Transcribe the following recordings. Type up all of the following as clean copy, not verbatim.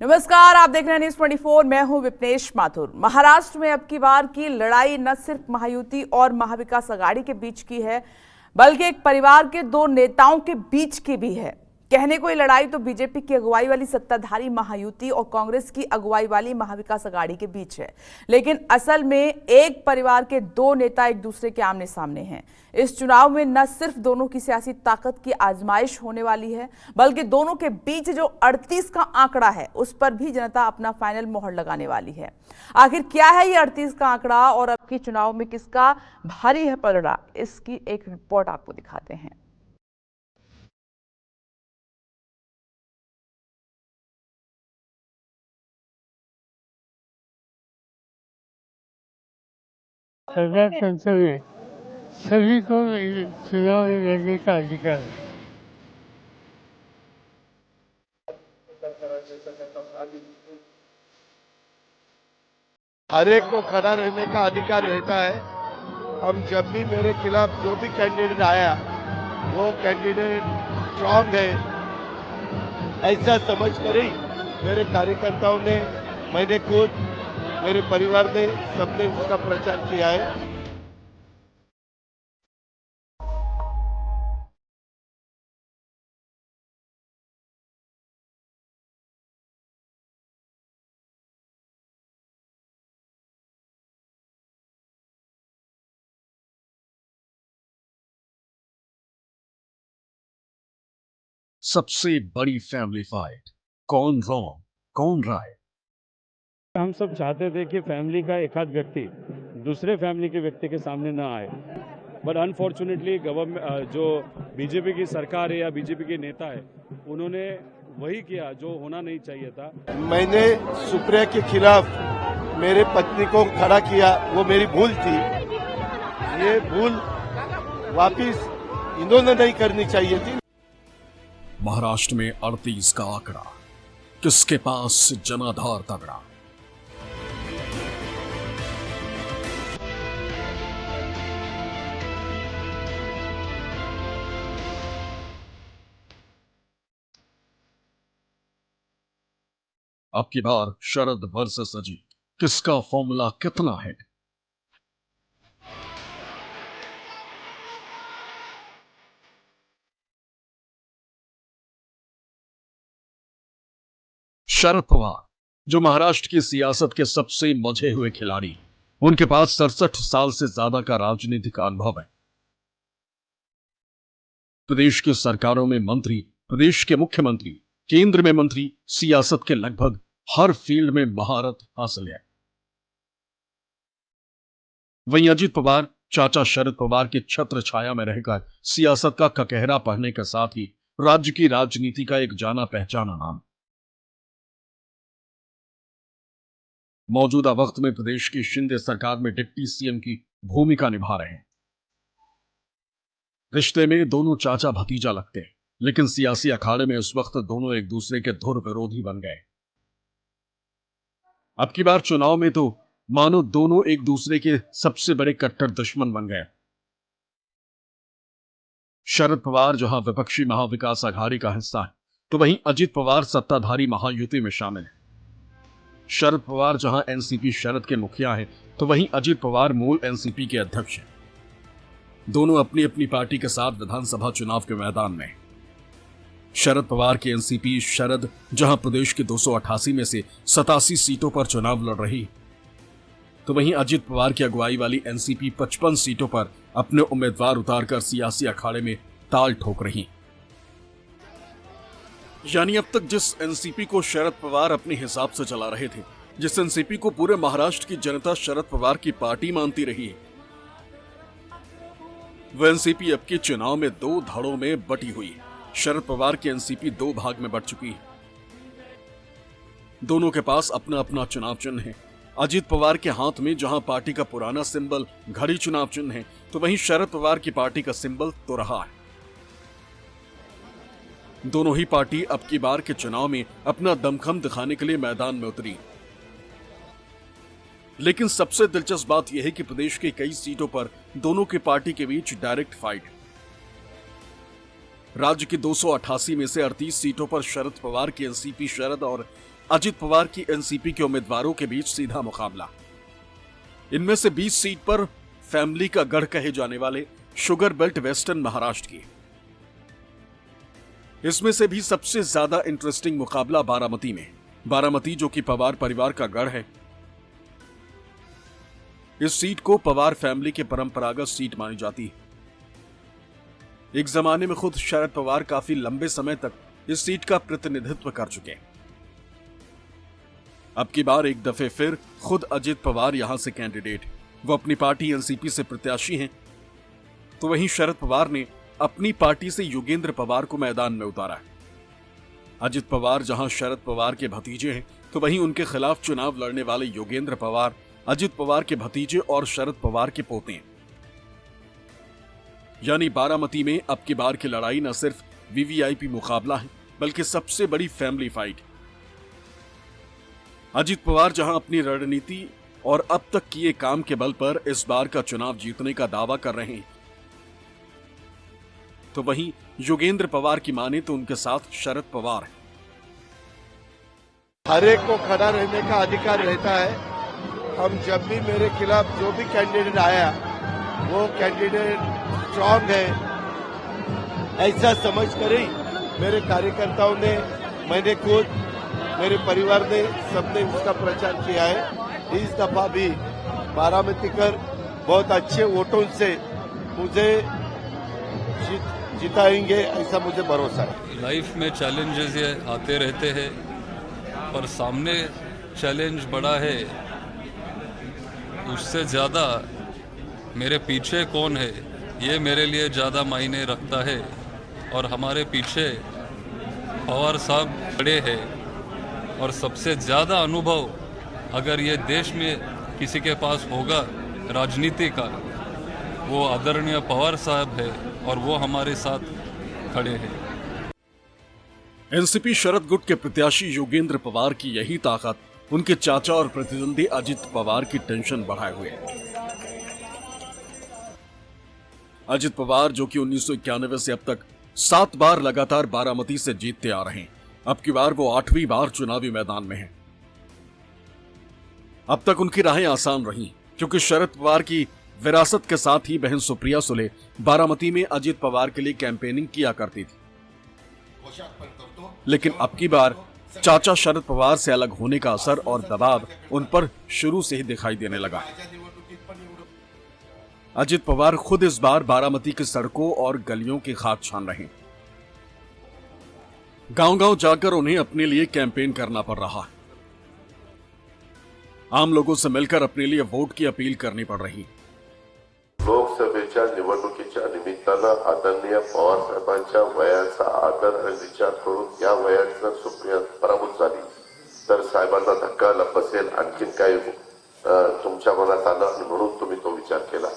नमस्कार, आप देख रहे हैं न्यूज 24। मैं हूं विपनेश माथुर। महाराष्ट्र में अब की बार की लड़ाई न सिर्फ महायुति और महाविकास आघाड़ी के बीच की है, बल्कि एक परिवार के दो नेताओं के बीच की भी है। कहने को ये लड़ाई तो बीजेपी की अगुवाई वाली सत्ताधारी महायुति और कांग्रेस की अगुवाई वाली महाविकास आघाड़ी के बीच है, लेकिन असल में एक परिवार के दो नेता एक दूसरे के आमने सामने हैं। इस चुनाव में न सिर्फ दोनों की सियासी ताकत की आजमाइश होने वाली है, बल्कि दोनों के बीच जो 38 का आंकड़ा है उस पर भी जनता अपना फाइनल मोहर लगाने वाली है। आखिर क्या है ये 38 का आंकड़ा और अब के चुनाव में किसका भारी है पलड़ा, इसकी एक रिपोर्ट आपको दिखाते हैं। सरकार संसदीय सभी को चुनाव में लड़ने का अधिकार है। हर एक को खड़ा रहने का अधिकार रहता है। हम जब भी मेरे खिलाफ जो भी कैंडिडेट आया वो कैंडिडेट स्ट्रांग है ऐसा समझ कर ही मेरे कार्यकर्ताओं ने, मैंने खुद, मेरे परिवार ने, सबने उसका प्रचार किया है। सबसे बड़ी फैमिली फाइट, कौन रॉन्ग कौन राइट। हम सब चाहते थे कि फैमिली का एक आध व्यक्ति दूसरे फैमिली के व्यक्ति के सामने ना आए, बट अनफॉर्चुनेटली गवर्नमेंट जो बीजेपी की सरकार है या बीजेपी के नेता है, उन्होंने वही किया जो होना नहीं चाहिए था। मैंने सुप्रिया के खिलाफ मेरे पत्नी को खड़ा किया, वो मेरी भूल थी। ये भूल वापिस इन्होंने नहीं करनी चाहिए थी। महाराष्ट्र में 38 का आंकड़ा, किसके पास जनाधार तगड़ा। अब की बार शरद वर्सेस अजीत, किसका फॉर्मूला कितना है। शरद पवार, जो महाराष्ट्र की सियासत के सबसे मजे हुए खिलाड़ी, उनके पास 67 साल से ज्यादा का राजनीतिक अनुभव है। प्रदेश की सरकारों में मंत्री, प्रदेश के मुख्यमंत्री, केंद्र में मंत्री, सियासत के लगभग हर फील्ड में महारत हासिल है। वहीं अजीत पवार, चाचा शरद पवार के छत्र छाया में रहकर सियासत का ककहरा पढ़ने के साथ ही राज्य की राजनीति का एक जाना पहचाना नाम। मौजूदा वक्त में प्रदेश की शिंदे सरकार में डिप्टी सीएम की भूमिका निभा रहे हैं। रिश्ते में दोनों चाचा भतीजा लगते हैं, लेकिन सियासी अखाड़े में उस वक्त दोनों एक दूसरे के धुर विरोधी बन गए। अब की बार चुनाव में तो मानो दोनों एक दूसरे के सबसे बड़े कट्टर दुश्मन बन गए। शरद पवार जहां विपक्षी महाविकास आघाड़ी का हिस्सा है, तो वहीं अजित पवार सत्ताधारी महायुति में शामिल है। शरद पवार जहां एनसीपी शरद के मुखिया हैं, तो वहीं अजित पवार मूल एनसीपी के अध्यक्ष हैं। दोनों अपनी अपनी पार्टी के साथ विधानसभा चुनाव के मैदान में। शरद पवार की एनसीपी शरद जहां प्रदेश के 288 में से 87 सीटों पर चुनाव लड़ रही, तो वहीं अजित पवार की अगुवाई वाली एनसीपी 55 सीटों पर अपने उम्मीदवार उतारकर सियासी अखाड़े में ताल ठोक रही। यानी अब तक जिस एनसीपी को शरद पवार अपने हिसाब से चला रहे थे, जिस एनसीपी को पूरे महाराष्ट्र की जनता शरद पवार की पार्टी मानती रही है, वह एनसीपी अब के चुनाव में दो धड़ों में बटी हुई है। शरद पवार की एनसीपी दो भाग में बट चुकी है। दोनों के पास अपना अपना चुनाव चिन्ह है। अजित पवार के हाथ में जहां पार्टी का पुराना सिंबल घड़ी चुनाव चिन्ह है, तो वहीं शरद पवार की पार्टी का सिंबल तो रहा है। दोनों ही पार्टी अब की बार के चुनाव में अपना दमखम दिखाने के लिए मैदान में उतरी। लेकिन सबसे दिलचस्प बात यह है कि प्रदेश के कई सीटों पर दोनों की पार्टी के बीच डायरेक्ट फाइट है। राज्य की 288 में से 38 सीटों पर शरद पवार की एनसीपी शरद और अजित पवार की एनसीपी के उम्मीदवारों के बीच सीधा मुकाबला। इनमें से 20 सीट पर फैमिली का गढ़ कहे जाने वाले शुगर बेल्ट वेस्टर्न महाराष्ट्र की। इसमें से भी सबसे ज्यादा इंटरेस्टिंग मुकाबला बारामती में। बारामती जो कि पवार परिवार का गढ़ है। इस सीट को पवार फैमिली के परंपरागत सीट मानी जाती है। एक जमाने में खुद शरद पवार काफी लंबे समय तक इस सीट का प्रतिनिधित्व कर चुके हैं। अब की बार एक दफे फिर खुद अजित पवार यहां से कैंडिडेट, वो अपनी पार्टी एनसीपी से प्रत्याशी हैं। तो वहीं शरद पवार ने अपनी पार्टी से योगेंद्र पवार को मैदान में उतारा है। अजित पवार जहां शरद पवार के भतीजे हैं, तो वहीं उनके खिलाफ चुनाव लड़ने वाले योगेंद्र पवार अजित पवार के भतीजे और शरद पवार के पोते हैं। यानी बारामती में अब की बार की लड़ाई न सिर्फ वीवीआईपी मुकाबला है, बल्कि सबसे बड़ी फैमिली फाइट। अजित पवार जहां अपनी रणनीति और अब तक किए काम के बल पर इस बार का चुनाव जीतने का दावा कर रहे हैं, तो वहीं योगेंद्र पवार की माने तो उनके साथ शरद पवार है। हर एक को खड़ा रहने का अधिकार रहता है। हम जब भी मेरे खिलाफ जो भी कैंडिडेट आया वो कैंडिडेट स्ट्रांग है ऐसा समझ कर ही मेरे कार्यकर्ताओं ने, मैंने खुद, मेरे परिवार ने, सबने उसका प्रचार किया है। इस दफा भी बारामती कर बहुत अच्छे वोटों से मुझे जिताएंगे ऐसा मुझे भरोसा है। लाइफ में चैलेंजेस ये आते रहते हैं, पर सामने चैलेंज बड़ा है, उससे ज़्यादा मेरे पीछे कौन है ये मेरे लिए ज़्यादा मायने रखता है। और हमारे पीछे पवार साहब खड़े हैं और सबसे ज़्यादा अनुभव अगर ये देश में किसी के पास होगा राजनीति का, वो आदरणीय पवार साहब है और वो हमारे साथ खड़े हैं। एनसीपी शरद गुट के प्रत्याशी योगेंद्र पवार की यही ताकत उनके चाचा और प्रतिद्वंदी अजित पवार की टेंशन बढ़ाए हुए है। अजित पवार जो कि 1991 से अब तक 7 बार लगातार बारामती से जीतते आ रहे हैं, अब की बार वो 8वीं बार चुनावी मैदान में हैं। अब तक उनकी राहें आसान रही, क्योंकि शरद पवार की विरासत के साथ ही बहन सुप्रिया सुले बारामती में अजित पवार के लिए कैंपेनिंग किया करती थी। लेकिन अब की बार चाचा शरद पवार से अलग होने का असर और दबाव उन पर शुरू से ही दिखाई देने लगा। अजित पवार खुद इस बार बारामती की सड़कों और गलियों की खाक छान रहे हैं। गांव-गांव जाकर उन्हें अपने लिए कैंपेन करना पड़ रहा है। आम लोगों से मिलकर अपने लिए वोट की अपील करनी पड़ रही। लोकसभेच्या निवडणुकीच्या निमित्तानं आदरणीय पवार साहेबांच्या वयाचा आदर आणि विचार करून या वयात जर सुप्रिया पराभूत झाली तर साहेबांना धक्का बसेल, आणखीन काही तुमच्या मनात आलं आणि म्हणून तुम्ही तो विचार केला।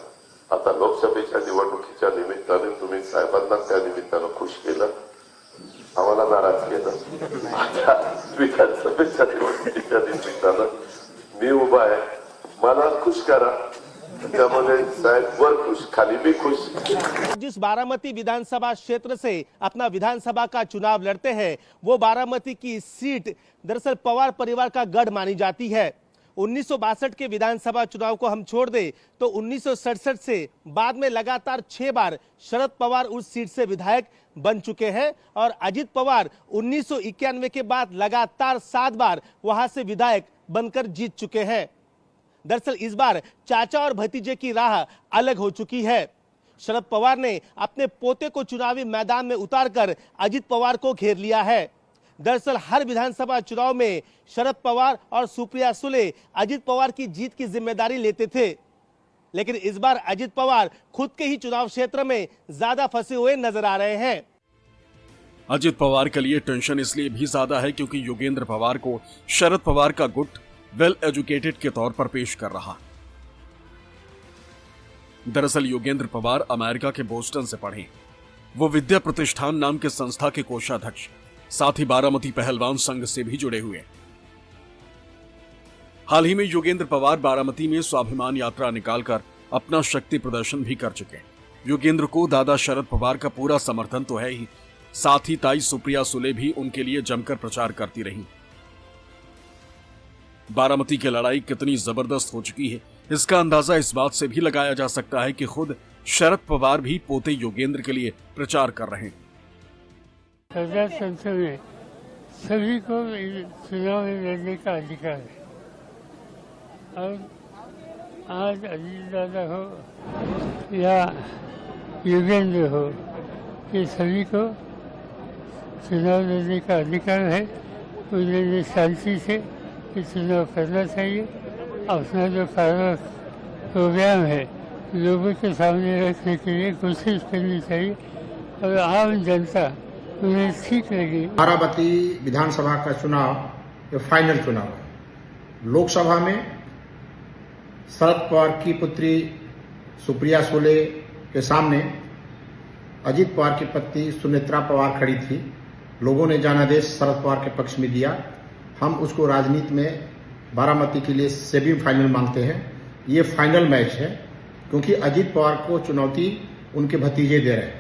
आता लोकसभेच्या निवडणुकीच्या निमित्ताने तुम्ही साहेबांना त्या निमित्तानं खुश केलं, आम्हाला नाराज केलं। आता विधानसभेच्या निवडणुकीच्या निमित्तानं मी उभा आहे, मला खुश करा, त्यामध्ये साहेब वर खुश, खाली भी खुश। जिस बारामती विधानसभा क्षेत्र से अपना विधानसभा का चुनाव लड़ते हैं वो बारामती की सीट दरअसल पवार परिवार का गढ़ मानी जाती है। 1962 के विधानसभा चुनाव को हम छोड़ दें तो 1967 से बाद में लगातार 6 बार शरद पवार उस सीट से विधायक बन चुके हैं और अजित पवार 1991 के बाद लगातार 7 बार वहां से विधायक बनकर जीत चुके हैं। दरअसल इस बार चाचा और भतीजे की राह अलग हो चुकी है। शरद पवार ने अपने पोते को चुनावी मैदान में उतारकर अजित पवार को घेर लिया है। दरअसल हर विधानसभा चुनाव में शरद पवार और सुप्रिया सुले अजित पवार की जीत की जिम्मेदारी लेते थे, लेकिन इस बार अजित पवार खुद के ही चुनाव क्षेत्र में ज्यादा फंसे हुए नजर आ रहे हैं। अजित पवार के लिए टेंशन इसलिए भी ज्यादा है क्योंकि योगेंद्र पवार को शरद पवार का गुट वेल एजुकेटेड के तौर पर पेश कर रहा। दरअसल योगेंद्र पवार अमेरिका के बोस्टन से पढ़े। वो विद्या प्रतिष्ठान नाम के संस्था के कोषाध्यक्ष, साथ ही बारामती पहलवान संघ से भी जुड़े हुए। हाल ही में योगेंद्र पवार बारामती में स्वाभिमान यात्रा निकालकर अपना शक्ति प्रदर्शन भी कर चुके। योगेंद्र को दादा शरद पवार का पूरा समर्थन तो है ही, साथ ही ताई सुप्रिया सुले भी उनके लिए जमकर प्रचार करती रही। बारामती की लड़ाई कितनी जबरदस्त हो चुकी है, इसका अंदाजा इस बात से भी लगाया जा सकता है कि खुद शरद पवार भी पोते योगेंद्र के लिए प्रचार कर रहे हैं। सरदार संसद में सभी को चुनाव में लड़ने का अधिकार है और आज अजीत दादा हो या योगेंद्र हो, ये सभी को चुनाव लड़ने का अधिकार है। उन्हें शांति से ये चुनाव करना चाहिए। अपना जो प्रोग्राम है लोगों के सामने रखने के लिए कोशिश करनी चाहिए और आम जनता उन्हें ठीक लगी। बारामती विधानसभा का चुनाव ये फाइनल चुनाव है। लोकसभा में शरद पवार की पुत्री सुप्रिया सुले के सामने अजीत पवार की पत्नी सुनेत्रा पवार खड़ी थी। लोगों ने जनादेश शरद पवार के पक्ष में दिया। हम उसको राजनीति में बारामती के लिए सेमीफाइनल मानते हैं। ये फाइनल मैच है क्योंकि अजीत पवार को चुनौती उनके भतीजे दे रहे हैं।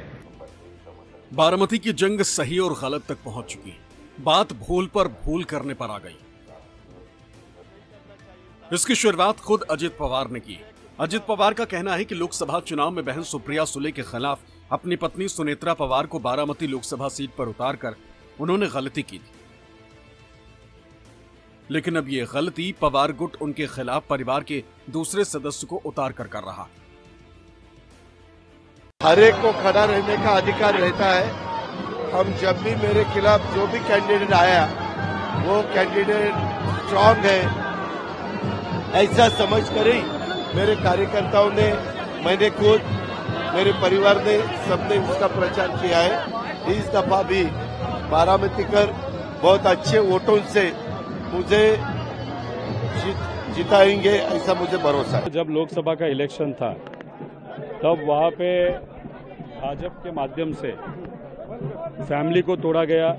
बारामती की जंग सही और गलत तक पहुंच चुकी है। बात भूल पर भूल करने पर आ गई। इसकी शुरुआत खुद अजीत पवार ने की। अजीत पवार का कहना है कि लोकसभा चुनाव में बहन सुप्रिया सुले के खिलाफ अपनी पत्नी सुनेत्रा पवार को बारामती लोकसभा सीट पर उतारकर उन्होंने गलती की थी। लेकिन अब ये गलती पवार गुट उनके खिलाफ परिवार के दूसरे सदस्य को उतार कर रहा। हर एक को खड़ा रहने का अधिकार रहता है। हम जब भी मेरे खिलाफ जो भी कैंडिडेट आया वो कैंडिडेट स्ट्रांग है ऐसा समझ कर ही मेरे कार्यकर्ताओं ने, मैंने खुद, मेरे परिवार ने, सबने उसका प्रचार किया है। इस दफा भी बारामती कर बहुत अच्छे वोटों से मुझे जिताएंगे ऐसा मुझे भरोसा है। जब लोकसभा का इलेक्शन था तब वहाँ पे भाजपा के माध्यम से फैमिली को तोड़ा गया,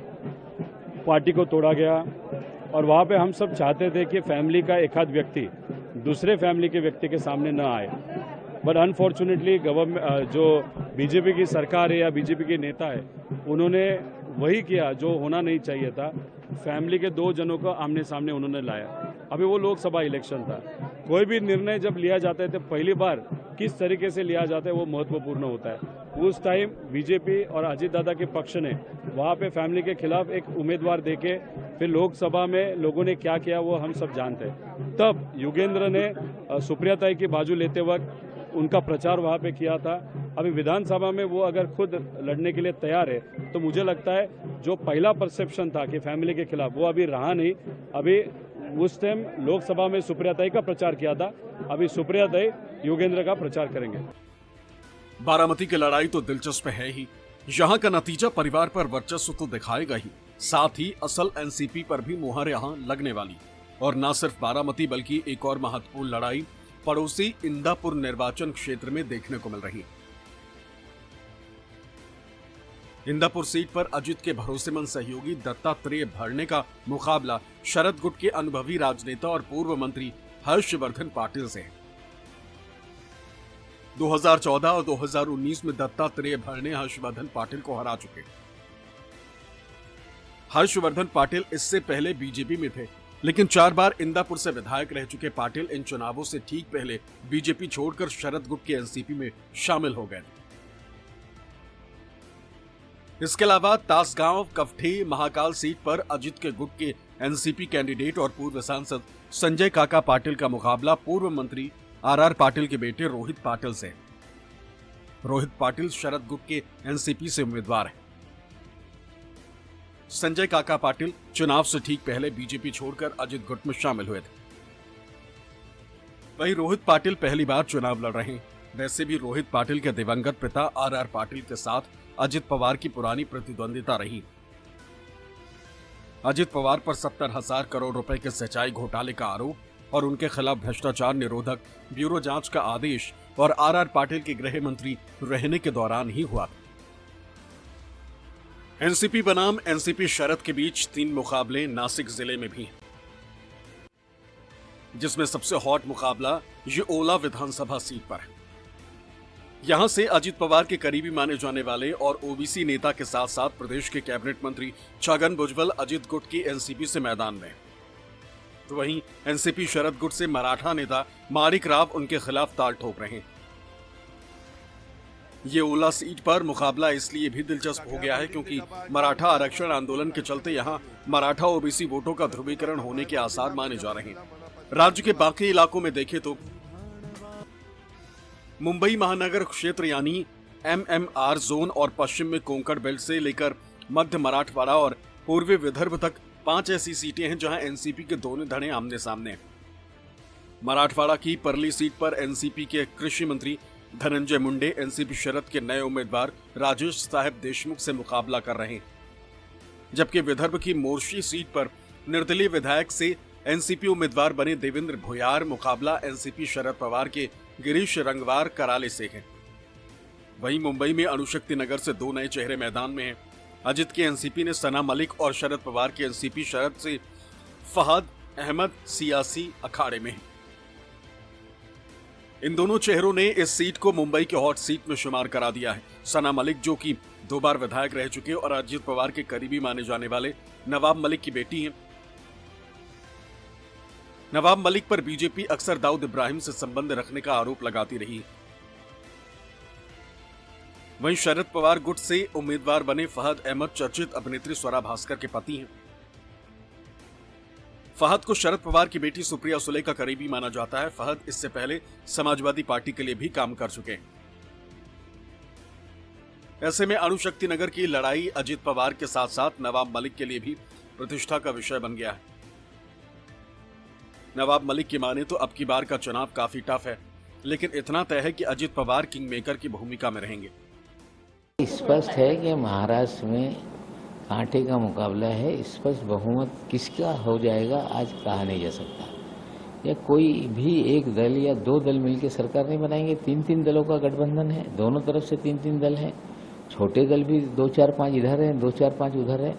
पार्टी को तोड़ा गया और वहाँ पे हम सब चाहते थे कि फैमिली का एक आध व्यक्ति दूसरे फैमिली के व्यक्ति के सामने न आए। बट अनफॉर्चुनेटली गवर्नमेंट जो बीजेपी की सरकार है या बीजेपी के नेता है उन्होंने वही किया जो होना नहीं चाहिए था। फैमिली के दो जनों को आमने सामने उन्होंने लाया। अभी वो लोकसभा इलेक्शन था। कोई भी निर्णय जब लिया जाता है तो पहली बार किस तरीके से लिया जाता है वो महत्वपूर्ण होता है। उस टाइम बीजेपी और अजीत दादा के पक्ष ने वहाँ पे फैमिली के खिलाफ एक उम्मीदवार देके फिर लोकसभा में लोगों ने क्या किया वो हम सब जानते हैं। तब योगेंद्र ने सुप्रिया ताई की बाजू लेते वक्त उनका प्रचार वहाँ पे किया था। अभी विधानसभा में वो अगर खुद लड़ने के लिए तैयार है तो मुझे लगता है जो पहला परसेप्शन था कि फैमिली के खिलाफ वो अभी रहा नहीं। अभी उस टाइम लोकसभा में सुप्रिया ताई का प्रचार किया था, अभी सुप्रिया ताई योगेंद्र का प्रचार करेंगे। बारामती की लड़ाई तो दिलचस्प है ही। यहाँ का नतीजा परिवार पर वर्चस्व तो दिखाएगा ही, साथ ही असल एनसीपी पर भी मुहर यहाँ लगने वाली। और न सिर्फ बारामती बल्कि एक और महत्वपूर्ण लड़ाई पड़ोसी इंदापुर निर्वाचन क्षेत्र में देखने को मिल रही। इंदापुर सीट पर अजित के भरोसेमंद सहयोगी दत्तात्रेय भरणे का मुकाबला शरद गुट के अनुभवी राजनेता और पूर्व मंत्री हर्षवर्धन पाटिल से है। 2014 और 2019 में दत्तात्रेय भरणे हर्षवर्धन पाटिल को हरा चुके। हर्षवर्धन पाटिल इससे पहले बीजेपी में थे, लेकिन 4 बार इंदापुर से विधायक रह चुके पाटिल इन चुनावों से ठीक पहले बीजेपी छोड़कर शरद गुट के एनसीपी में शामिल हो गए। इसके अलावा तासगांव कवठे महाकाल सीट पर अजित के गुट के एनसीपी कैंडिडेट और पूर्व सांसद संजय काका पाटिल का मुकाबला पूर्व मंत्री आरआर पाटिल के बेटे रोहित पाटिल से। रोहित पाटिल शरद गुट के एनसीपी से उम्मीदवार हैं। संजय काका पाटिल चुनाव से ठीक पहले बीजेपी छोड़कर अजित गुट में शामिल हुए थे। वहीं रोहित पाटिल पहली बार चुनाव लड़ रहे हैं। वैसे भी रोहित पाटिल के दिवंगत पिता आरआर पाटिल के साथ अजित पवार की पुरानी प्रतिद्वंदिता रही। अजित पवार पर 70,000 करोड़ रुपए के सिंचाई घोटाले का आरोप और उनके खिलाफ भ्रष्टाचार निरोधक ब्यूरो जांच का आदेश और आरआर पाटिल के गृह मंत्री रहने के दौरान ही हुआ था। एनसीपी बनाम एनसीपी शरद के बीच 3 मुकाबले नासिक जिले में भी हैं, जिसमें सबसे हॉट मुकाबला ये ओला विधानसभा सीट पर है। यहां से अजित पवार के करीबी माने जाने वाले और ओबीसी नेता के साथ साथ प्रदेश के कैबिनेट मंत्री छगन भुजबल अजित गुट की एनसीपी से मैदान में। तो वहीं एनसीपी शरद गुट से मराठा नेता माणिक राव उनके खिलाफ ताल ठोक रहे हैं। ये ओला सीट पर मुकाबला इसलिए भी दिलचस्प हो गया है क्योंकि मराठा आरक्षण आंदोलन के चलते यहां मराठा ओबीसी वोटों का ध्रुवीकरण होने के आसार माने जा रहे हैं। राज्य के बाकी इलाकों में देखें तो मुंबई महानगर क्षेत्र यानी MMR जोन और पश्चिम में कोंकण बेल्ट से लेकर मध्य मराठवाड़ा और पूर्वी विदर्भ तक 5 ऐसी सीटें हैं जहां एनसीपी के दोनों धड़े आमने सामने हैं। मराठवाड़ा की परली सीट पर एनसीपी के कृषि मंत्री धनंजय मुंडे एनसीपी शरद के नए उम्मीदवार राजेश साहेब देशमुख से मुकाबला कर रहे हैं, जबकि विदर्भ की मोर्शी सीट पर निर्दलीय विधायक से एनसीपी उम्मीदवार बने देवेंद्र भुयार मुकाबला एनसीपी शरद पवार के गिरीश रंगवार कराले से है। वहीं मुंबई में अणुशक्ति नगर से 2 नए चेहरे मैदान में हैं। अजित के एनसीपी ने सना मलिक और शरद पवार के एनसीपी शरद से फहद अहमद सियासी अखाड़े में हैं। इन दोनों चेहरों ने इस सीट को मुंबई के हॉट सीट में शुमार करा दिया है। सना मलिक जो कि 2 बार विधायक रह चुके और अजित पवार के करीबी माने जाने वाले नवाब मलिक की बेटी हैं। नवाब मलिक पर बीजेपी अक्सर दाऊद इब्राहिम से संबंध रखने का आरोप लगाती रही है। वहीं शरद पवार गुट से उम्मीदवार बने फहद अहमद चर्चित अभिनेत्री स्वरा भास्कर के पति हैं। फहद को शरद पवार की बेटी सुप्रिया सुले का करीबी माना जाता है। फहद इससे पहले समाजवादी पार्टी के लिए भी काम कर चुके हैं। ऐसे में अणुशक्ति नगर की लड़ाई अजित पवार के साथ साथ नवाब मलिक के लिए भी प्रतिष्ठा का विषय बन गया है। नवाब मलिक की माने तो अब की बार का चुनाव काफी टफ है, लेकिन इतना तय है कि अजित पवार किंग मेकर की भूमिका में रहेंगे। स्पष्ट है कि महाराष्ट्र में कांटे का मुकाबला है। स्पष्ट बहुमत किसका हो जाएगा आज कहा नहीं जा सकता। या कोई भी एक दल या 2 दल मिलकर सरकार नहीं बनाएंगे। 3-3 दलों का गठबंधन है, दोनों तरफ से 3-3 दल हैं। छोटे दल भी 2-4-5 इधर हैं, 2-4-5 उधर है,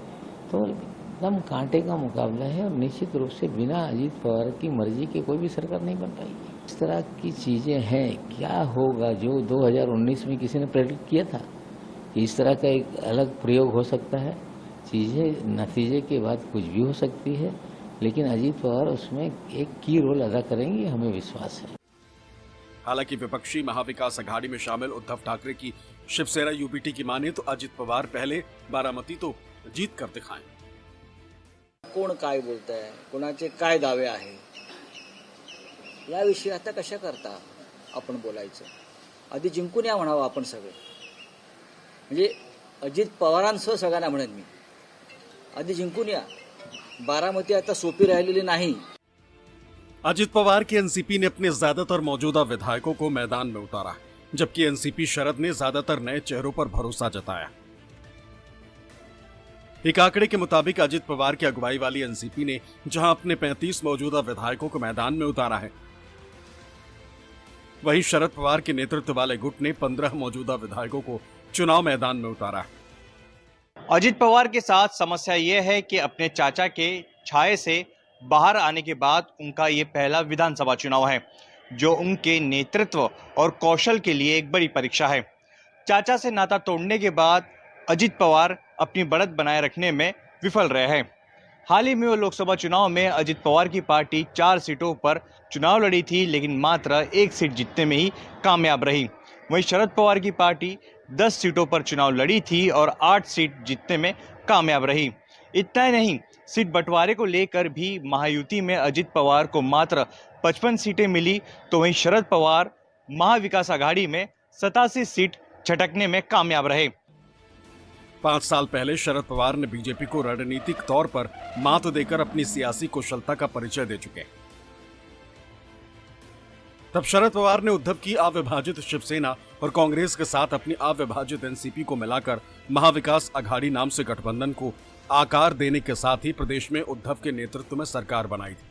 तो एकदम कांटे का मुकाबला है। और निश्चित रूप से बिना अजीत पवार की मर्जी के कोई भी सरकार नहीं बन पाएगी। इस तरह की चीजें हैं। क्या होगा जो 2019 में किसी ने प्रेडिक्ट किया था, इस तरह का एक अलग प्रयोग हो सकता है। चीजें नतीजे के बाद कुछ भी हो सकती है, लेकिन अजीत पवार उसमें एक की रोल अदा करेंगे, हमें विश्वास है। हालांकि विपक्षी महाविकास अघाड़ी में शामिल उद्धव ठाकरे की शिवसेना यूपीटी की माने तो अजित पवार पहले बारामती तो जीत कर दिखाएं। कोण काय बोलतंय, कोणाचे काय दावे आहे, याविषयी आता कशा करता आपण बोलायचं। आधी जिंकून या म्हणावं आपण सगळे, म्हणजे अजित पवारांसह सगळ्यांना म्हणेन मी, आधी जिंकून या। बारामती आता सोपी राहिलेली नाही। अजित पवार की एनसीपी ने अपने ज्यादातर मौजूदा विधायकों को मैदान में उतारा, जबकि एनसीपी शरद ने ज्यादातर नए चेहरों पर भरोसा जताया। एक आंकड़े के मुताबिक अजित पवार की अगुवाई वाली एनसीपी ने जहां अपने 35 मौजूदा विधायकों को मैदान में उतारा है, वहीं शरद पवार के नेतृत्व वाले गुट ने 15 मौजूदा विधायकों को चुनाव मैदान में उतारा है। अजित पवार के साथ समस्या यह है कि अपने चाचा के छाये से बाहर आने के बाद उनका ये पहला विधानसभा चुनाव है, जो उनके नेतृत्व और कौशल के लिए एक बड़ी परीक्षा है। चाचा से नाता तोड़ने के बाद अजित पवार अपनी बढ़त बनाए रखने में विफल रहे हैं। हाल ही में वो लोकसभा चुनाव में अजित पवार की पार्टी 4 सीटों पर चुनाव लड़ी थी, लेकिन मात्र 1 सीट जीतने में ही कामयाब रही। वहीं शरद पवार की पार्टी 10 सीटों पर चुनाव लड़ी थी और 8 सीट जीतने में कामयाब रही। इतना ही नहीं, सीट बंटवारे को लेकर भी महायुति में अजित पवार को मात्र 55 सीटें मिली, तो वहीं शरद पवार महाविकास आघाड़ी में 87 सीट झटकने में कामयाब रहे। 5 साल पहले शरद पवार ने बीजेपी को रणनीतिक तौर पर मात देकर अपनी सियासी कुशलता का परिचय दे चुके। तब शरद पवार ने उद्धव की अविभाजित शिवसेना और कांग्रेस के साथ अपनी अविभाजित एनसीपी को मिलाकर महाविकास आघाड़ी नाम से गठबंधन को आकार देने के साथ ही प्रदेश में उद्धव के नेतृत्व में सरकार बनाई थी।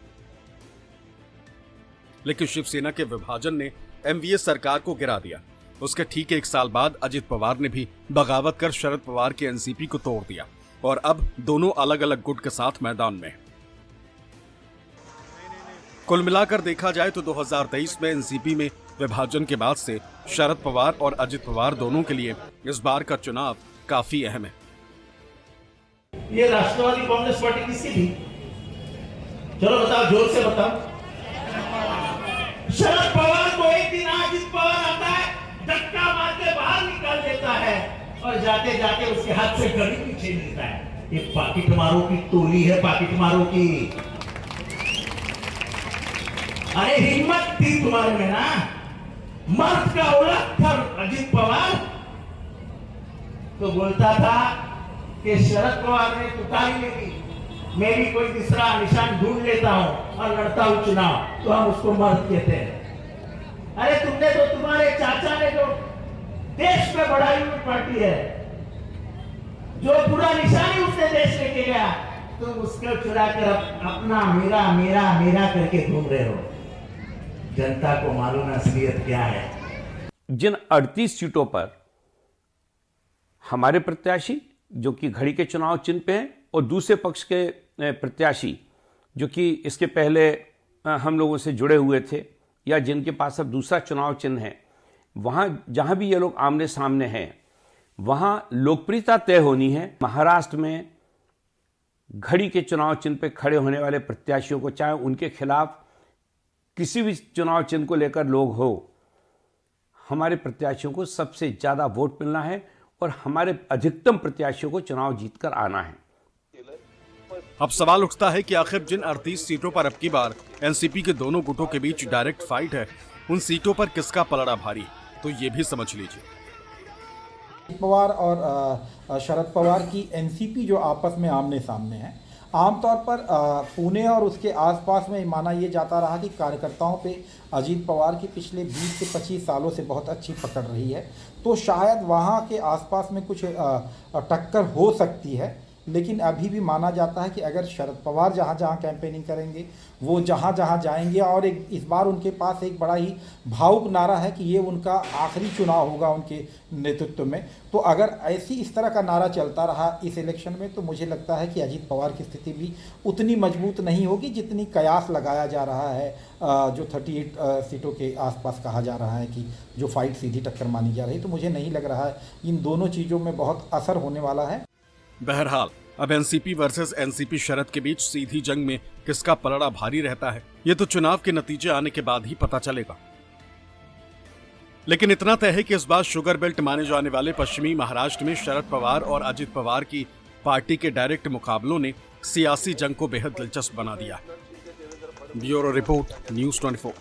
लेकिन शिवसेना के विभाजन ने एमवीएस सरकार को गिरा दिया। उसके ठीक 1 साल बाद अजित पवार ने भी बगावत कर शरद पवार के एनसीपी को तोड़ दिया और अब दोनों अलग अलग गुट के साथ मैदान में। कुल मिलाकर देखा जाए तो 2023 में एनसीपी में विभाजन के बाद से शरद पवार और अजित पवार दोनों के लिए इस बार का चुनाव काफी अहम है। ये राष्ट्रवादी कांग्रेस पार्टी किसकी थी? चलो बताओ, जोर से बताओ। शरद पवार को एक दिन अजित पवार आता है, धक्का मार के बाहर निकाल देता है और जाते जाते उसके हाथ से घड़ी पीछे मिलता है। ये पाकिट मारो की टोली है, पाकिट मारो की। अरे हिम्मत थी तुम्हारे में ना, मर्द का औलाद था अजित पवार, तो बोलता था कि शरद पवार ने तुतारी में दी, मैं भी कोई तीसरा निशान ढूंढ लेता हूं और लड़ता हूं चुनाव, तो हम उसको मर्द कहते हैं। अरे तुमने तो, तुम्हारे चाचा ने जो देश में बढ़ाई हुई पार्टी है, जो पूरा निशान ही उसने देश लेके गया, तुम उसको चुरा कर अपना मेरा मेरा मेरा करके घूम रहे हो। जनता को मालूम है असलियत क्या है। जिन 38 सीटों पर हमारे प्रत्याशी जो कि घड़ी के चुनाव चिन्ह पे हैं और दूसरे पक्ष के प्रत्याशी जो कि इसके पहले हम लोगों से जुड़े हुए थे या जिनके पास अब दूसरा चुनाव चिन्ह है, वहाँ जहाँ भी ये लोग आमने सामने हैं वहाँ लोकप्रियता तय होनी है। महाराष्ट्र में घड़ी के चुनाव चिन्ह पे खड़े होने वाले प्रत्याशियों को, चाहे उनके खिलाफ किसी भी चुनाव चिन्ह को लेकर लोग हो, हमारे प्रत्याशियों को सबसे ज़्यादा वोट मिलना है और हमारे अधिकतम प्रत्याशियों को चुनाव जीतकर आना है। अब सवाल उठता है कि आखिर जिन 38 सीटों पर अब की बार एनसीपी के दोनों गुटों के बीच डायरेक्ट फाइट है, उन सीटों पर किसका पलड़ा भारी, तो ये भी समझ लीजिए। पवार और शरद पवार की एनसीपी जो आपस में आमने सामने है, आमतौर पर पुणे और उसके आसपास में माना ये जाता रहा कि कार्यकर्ताओं पे अजीत पवार की पिछले 20 से 25 सालों से बहुत अच्छी पकड़ रही है, तो शायद वहाँ के आसपास में कुछ टक्कर हो सकती है। लेकिन अभी भी माना जाता है कि अगर शरद पवार जहाँ जहाँ कैंपेनिंग करेंगे, वो जहाँ जहाँ जाएंगे, और इस बार उनके पास एक बड़ा ही भावुक नारा है कि ये उनका आखिरी चुनाव होगा उनके नेतृत्व में, तो अगर इस तरह का नारा चलता रहा इस इलेक्शन में, तो मुझे लगता है कि अजीत पवार की स्थिति भी उतनी मजबूत नहीं होगी जितनी कयास लगाया जा रहा है। जो 38 सीटों के आसपास कहा जा रहा है कि जो फाइट सीधी टक्कर मानी जा रही, तो मुझे नहीं लग रहा है इन दोनों चीज़ों में बहुत असर होने वाला है। बहरहाल अब एनसीपी वर्सेस एनसीपी शरद के बीच सीधी जंग में किसका पलड़ा भारी रहता है, ये तो चुनाव के नतीजे आने के बाद ही पता चलेगा। लेकिन इतना तय है कि इस बार शुगर बेल्ट माने जाने वाले पश्चिमी महाराष्ट्र में शरद पवार और अजित पवार की पार्टी के डायरेक्ट मुकाबलों ने सियासी जंग को बेहद दिलचस्प बना दिया। Bureau report, news 24।